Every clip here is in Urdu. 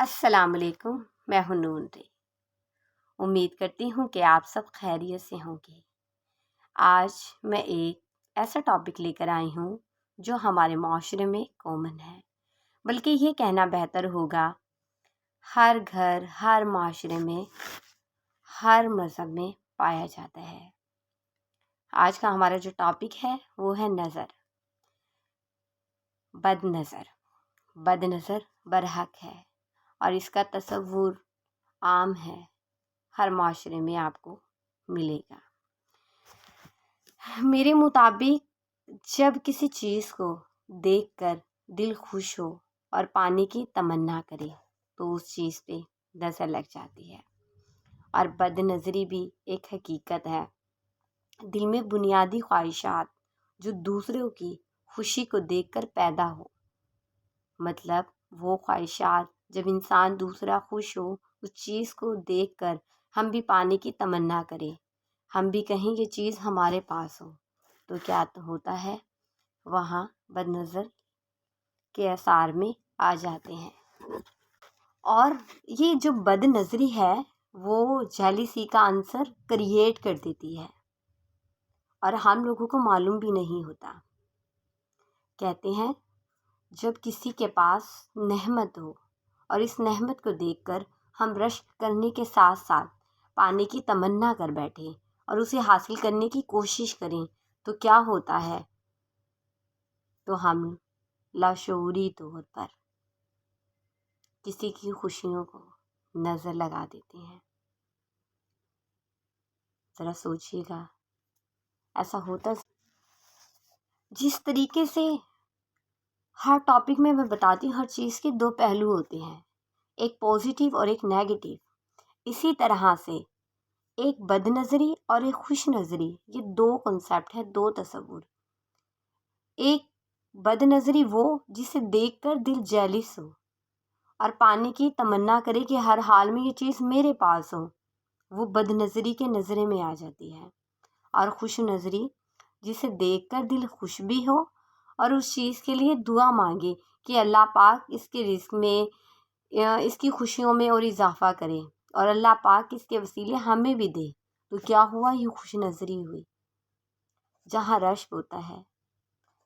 السلام علیکم، میں ہوں نون ری۔ امید کرتی ہوں کہ آپ سب خیریت سے ہوں گے۔ آج میں ایک ایسا ٹاپک لے کر آئی ہوں جو ہمارے معاشرے میں کامن ہے، بلکہ یہ کہنا بہتر ہوگا ہر گھر، ہر معاشرے میں، ہر مذہب میں پایا جاتا ہے۔ آج کا ہمارا جو ٹاپک ہے وہ ہے نظر، بد نظر۔ بد نظر برحق ہے اور اس کا تصور عام ہے، ہر معاشرے میں آپ کو ملے گا۔ میرے مطابق جب کسی چیز کو دیکھ کر دل خوش ہو اور پانے کی تمنا کرے تو اس چیز پہ نظر لگ جاتی ہے۔ اور بد نظری بھی ایک حقیقت ہے۔ دل میں بنیادی خواہشات جو دوسروں کی خوشی کو دیکھ کر پیدا ہو، مطلب وہ خواہشات جب انسان دوسرا خوش ہو، اس چیز کو دیکھ کر ہم بھی پانے کی تمنا کریں، ہم بھی کہیں یہ چیز ہمارے پاس ہو، تو کیا ہوتا ہے، وہاں بد نظر کے آثار میں آ جاتے ہیں۔ اور یہ جو بد نظری ہے وہ جیلیسی کا عنصر کریٹ کر دیتی ہے اور ہم لوگوں کو معلوم بھی نہیں ہوتا۔ کہتے ہیں جب کسی کے پاس نعمت ہو اور اس نعمت کو دیکھ کر ہم رشک کرنے کے ساتھ ساتھ پانے کی تمنا کر بیٹھیں اور اسے حاصل کرنے کی کوشش کریں تو کیا ہوتا ہے، تو ہم لاشعوری طور پر کسی کی خوشیوں کو نظر لگا دیتے ہیں۔ ذرا سوچیے گا، ایسا ہوتا جس طریقے سے ہر ٹاپک میں بتاتی ہوں، ہر چیز کے دو پہلو ہوتے ہیں، ایک پازیٹیو اور ایک نیگیٹیو۔ اسی طرح سے ایک بد نظری اور ایک خوش نظری، یہ دو کنسیپٹ ہے، دو تصور۔ ایک بد نظری وہ جسے دیکھ کر دل جیلس ہو اور پانے کی تمنا کرے کہ ہر حال میں یہ چیز میرے پاس ہو، وہ بد نظری کے نظرے میں آ جاتی ہے۔ اور خوش نظری جسے دیکھ کر دل خوش بھی ہو اور اس چیز کے لیے دعا مانگے کہ اللہ پاک اس کے رزق میں، اس کی خوشیوں میں اور اضافہ کرے اور اللہ پاک اس کے وسیلے ہمیں بھی دے، تو کیا ہوا، یہ خوش نظری ہوئی۔ جہاں رشک ہوتا ہے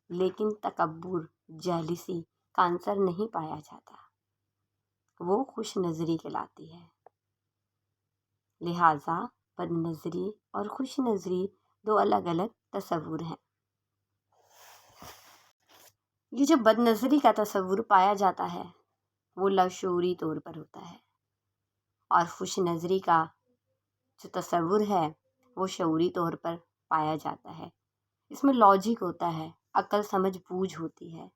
لیکن تکبر، جیلسی کا عنصر نہیں پایا جاتا، وہ خوش نظری کہلاتی ہے۔ لہٰذا بد نظری اور خوش نظری دو الگ الگ تصور ہیں۔ یہ جو بد نظری کا تصور پایا جاتا ہے وہ لاشعوری طور پر ہوتا ہے، اور خوش نظری کا جو تصور ہے وہ شعوری طور پر پایا جاتا ہے۔ اس میں لاجک ہوتا ہے، عقل سمجھ بوجھ ہوتی ہے۔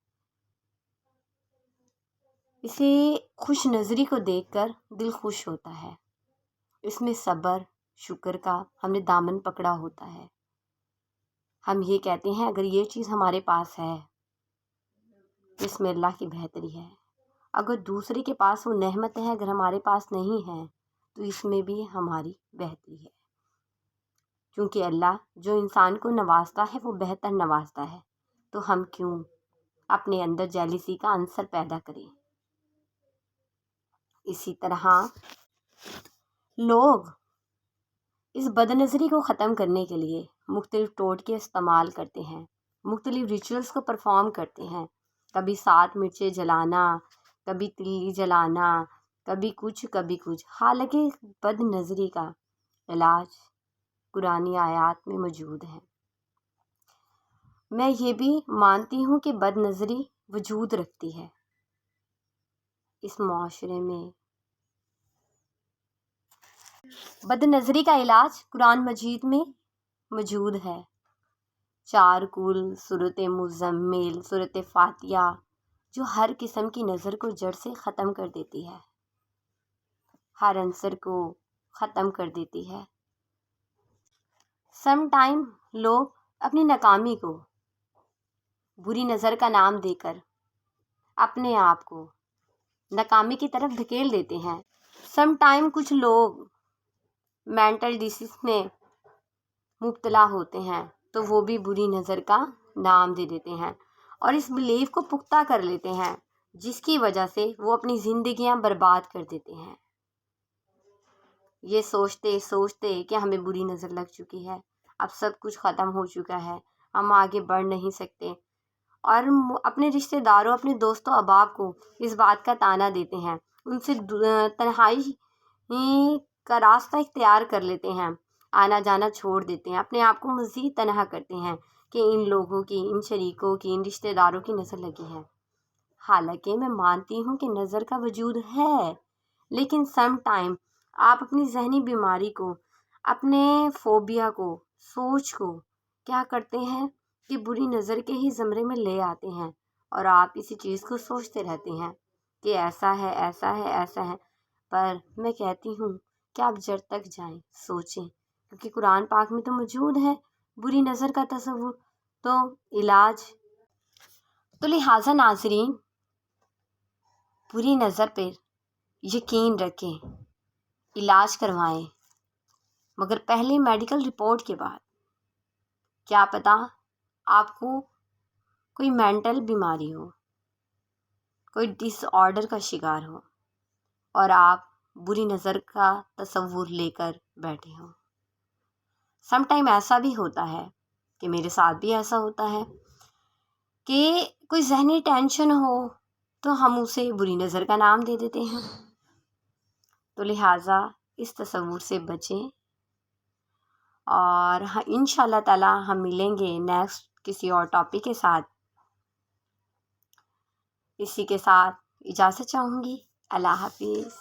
اسے خوش نظری کو دیکھ کر دل خوش ہوتا ہے، اس میں صبر، شکر کا ہم نے دامن پکڑا ہوتا ہے۔ ہم یہ کہتے ہیں اگر یہ چیز ہمارے پاس ہے تو اس میں اللہ کی بہتری ہے، اگر دوسرے کے پاس وہ نعمت ہے اگر ہمارے پاس نہیں ہے تو اس میں بھی ہماری بہتری ہے، کیونکہ اللہ جو انسان کو نوازتا ہے وہ بہتر نوازتا ہے، تو ہم کیوں اپنے اندر جیلیسی کا عنصر پیدا کریں۔ اسی طرح لوگ اس بد نظری کو ختم کرنے کے لیے مختلف ٹوٹکے استعمال کرتے ہیں، مختلف ریچولز کو پرفارم کرتے ہیں، کبھی 7 مرچیں جلانا، کبھی تلی جلانا، کبھی کچھ۔ حالانکہ بد نظری کا علاج قرآنی آیات میں موجود ہے۔ میں یہ بھی مانتی ہوں کہ بد نظری وجود رکھتی ہے اس معاشرے میں۔ بد نظری کا علاج قرآن مجید میں موجود ہے۔ 4 کل، سورۃ مزمل، سورۃ فاتحہ، جو ہر قسم کی نظر کو جڑ سے ختم کر دیتی ہے، ہر عنصر کو ختم کر دیتی ہے۔ سم ٹائم لوگ اپنی ناکامی کو بری نظر کا نام دے کر اپنے آپ کو ناکامی کی طرف دھکیل دیتے ہیں۔ سم ٹائم کچھ لوگ مینٹل ڈیسیز میں مبتلا ہوتے ہیں تو وہ بھی بری نظر کا نام دے دیتے ہیں اور اس بلیف کو پختہ کر لیتے ہیں جس کی وجہ سے وہ اپنی زندگیاں برباد کر دیتے ہیں، یہ سوچتے سوچتے کہ ہمیں بری نظر لگ چکی ہے، اب سب کچھ ختم ہو چکا ہے، ہم آگے بڑھ نہیں سکتے، اور اپنے رشتہ داروں، اپنے دوستوں احباب کو اس بات کا طعنہ دیتے ہیں، ان سے تنہائی کا راستہ اختیار کر لیتے ہیں، آنا جانا چھوڑ دیتے ہیں، اپنے آپ کو مزید تنہا کرتے ہیں کہ ان لوگوں کی، ان شریکوں کی، ان رشتہ داروں کی نظر لگی ہے۔ حالانکہ میں مانتی ہوں کہ نظر کا وجود ہے، لیکن سم ٹائم آپ اپنی ذہنی بیماری کو، اپنے فوبیا کو، سوچ کو کیا کرتے ہیں کہ بری نظر کے ہی زمرے میں لے آتے ہیں، اور آپ اسی چیز کو سوچتے رہتے ہیں کہ ایسا ہے، ایسا ہے، ایسا ہے۔ پر میں کہتی ہوں کہ آپ جڑ تک جائیں، سوچیں، کیونکہ قرآن پاک میں تو موجود ہے بری نظر کا تصور، تو علاج، تو لہٰذا ناظرین بری نظر پر یقین رکھیں، علاج کروائیں، مگر پہلے میڈیکل رپورٹ کے بعد۔ کیا پتہ آپ کو کوئی مینٹل بیماری ہو، کوئی ڈس آرڈر کا شکار ہو، اور آپ بری نظر کا تصور لے کر بیٹھے ہوں۔ سم ٹائم ایسا بھی ہوتا ہے کہ میرے ساتھ بھی ایسا ہوتا ہے کہ کوئی ذہنی ٹینشن ہو تو ہم اسے بری نظر کا نام دے دیتے ہیں، تو لہٰذا اس تصور سے بچیں، اور انشاءاللہ تعالی ہم ملیں گے نیکسٹ کسی اور ٹاپک کے ساتھ۔ اسی کے ساتھ اجازت چاہوں گی، اللہ حافظ۔